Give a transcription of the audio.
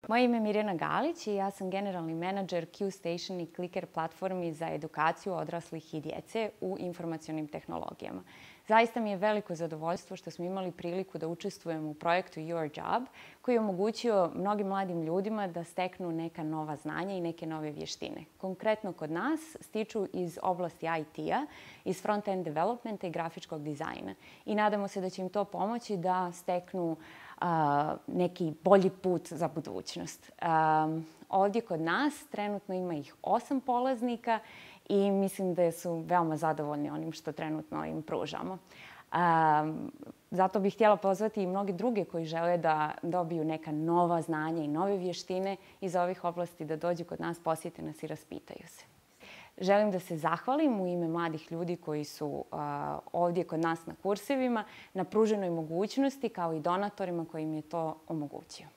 Moje ime je Mirjana Galić i ja sam generalni menadžer QStation i Clicker platformi za edukaciju odraslih i djece u informacionim tehnologijama. Zaista mi je veliko zadovoljstvo što smo imali priliku da učestvujemo u projektu Your Job, koji je omogućio mnogim mladim ljudima da steknu neka nova znanja i neke nove vještine. Konkretno kod nas stiču iz oblasti IT-a, iz front-end developmenta i grafičkog dizajna. I nadamo se da će im to pomoći da steknu neki bolji put za budućnost. Ovdje kod nas trenutno ima ih 8 polaznika i mislim da su veoma zadovoljni onim što trenutno im pružamo. Zato bih htjela pozvati i mnoge druge koji žele da dobiju neka nova znanja i nove vještine iz ovih oblasti da dođu kod nas, posjete nas i raspitaju se. Želim da se zahvalim u ime mladih ljudi koji su ovdje kod nas na kursevima na pruženoj mogućnosti kao i donatorima koji im je to omogućio.